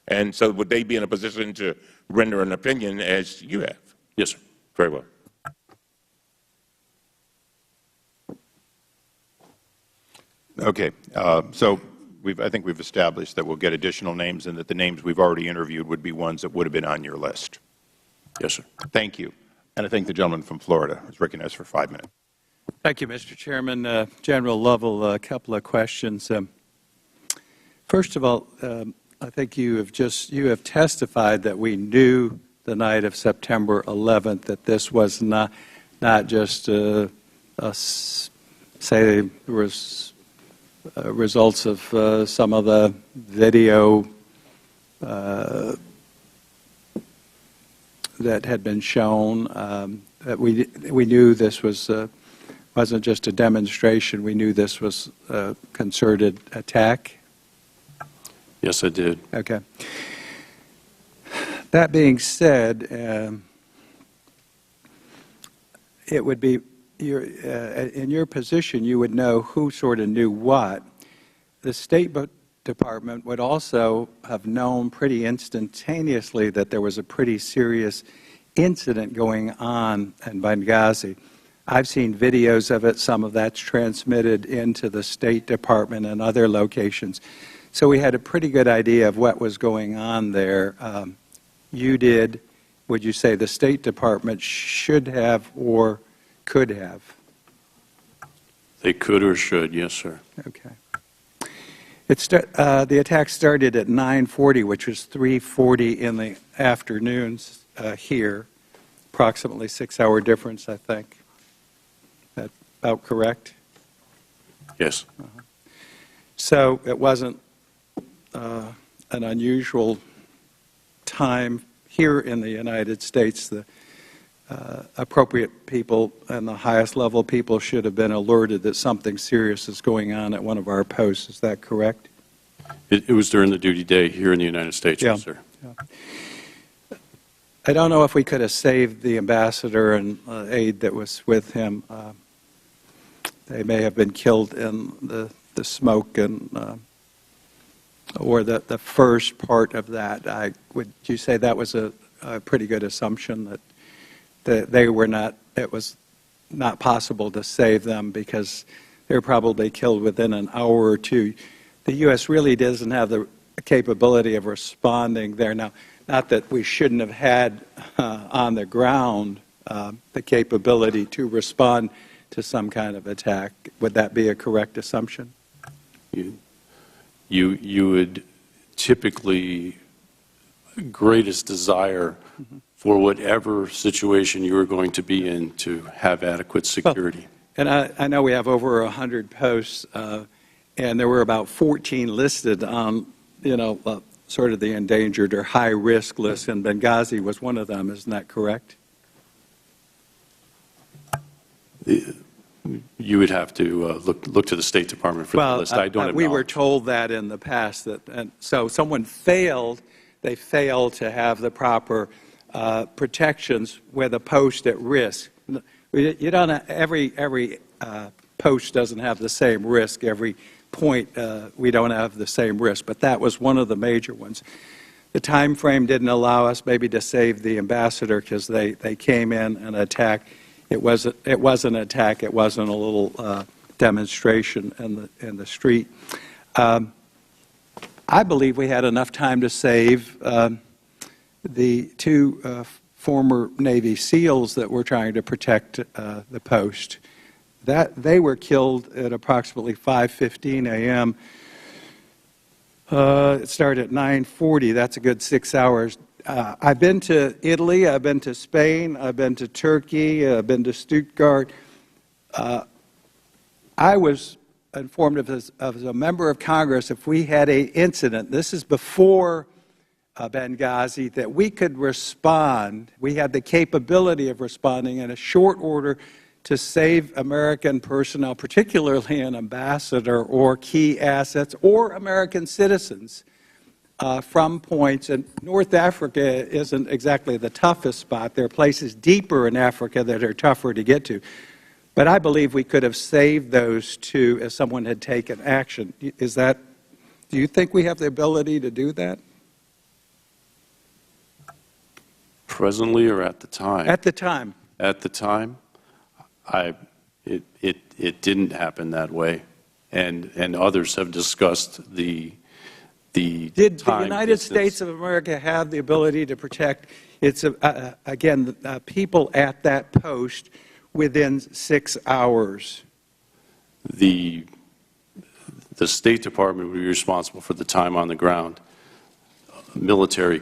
And so would they be in a position to render an opinion as you have? Yes, sir. Very well. Okay. So I think we've established that we'll get additional names and that the names we've already interviewed would be ones that would have been on your list. Yes, sir. Thank you. And I thank the gentleman from Florida who is recognized for 5 minutes. Thank you, Mr. Chairman. General Lovell, a couple of questions. First of all, I think you have testified that we knew the night of September 11th that this was not just say there was results of some of the video that had been shown, that we knew this wasn't just a demonstration. We knew this was a concerted attack. Yes, I did. Okay. That being said, it would be in your position, you would know who sort of knew what. The State Department would also have known pretty instantaneously that there was a pretty serious incident going on in Benghazi. I've seen videos of it. Some of that's transmitted into the State Department and other locations. So we had a pretty good idea of what was going on there. You did. Would you say the State Department should have or could have? They could or should, yes, sir. Okay. The attack started at 9:40, which was 3:40 in the afternoons here, approximately 6-hour difference, I think. That about correct? Yes. So it wasn't an unusual time here in the United States. The appropriate people and the highest level people should have been alerted that something serious is going on at one of our posts. Is that correct? It was during the duty day here in the United States, yes, sir. Yeah. I don't know if we could have saved the ambassador and aide that was with him. They may have been killed in the smoke and or the first part of that. Would you say that was a pretty good assumption that they were not? It was not possible to save them because they were probably killed within an hour or two. The U.S. really doesn't have the capability of responding there now. Not that we shouldn't have had on the ground the capability to respond to some kind of attack. Would that be a correct assumption? You would typically greatest desire for whatever situation you were going to be in to have adequate security. And I know we have over 100 posts, and there were about 14 listed on, sort of the endangered or high-risk list, and Benghazi was one of them. Isn't that correct? You would have to look to the State Department for the list. I don't have we were knowledge. told that in the past, and so someone failed. They failed to have the proper protections with a post at risk. You don't have, every post doesn't have the same risk. Every point we don't have the same risk, but that was one of the major ones. The time frame didn't allow us maybe to save the ambassador because they came in and attacked. It was an attack. It wasn't a little demonstration in the street. I believe we had enough time to save the two former Navy SEALs that were trying to protect the post. That they were killed at approximately 5:15 a.m. It started at 9:40. That's a good 6 hours. I've been to Italy, I've been to Spain, I've been to Turkey, I've been to Stuttgart. I was informed as a member of Congress, if we had an incident, this is before Benghazi, that we could respond. We had the capability of responding in a short order to save American personnel, particularly an ambassador or key assets or American citizens. From points, and North Africa isn't exactly the toughest spot. There are places deeper in Africa that are tougher to get to. But I believe we could have saved those two if someone had taken action. Do you think we have the ability to do that? Presently or at the time? At the time. At the time, it didn't happen that way, and others have discussed the Did the United States of America have the ability to protect its, again, people at that post within 6 hours? The The State Department would be responsible for the time on the ground, military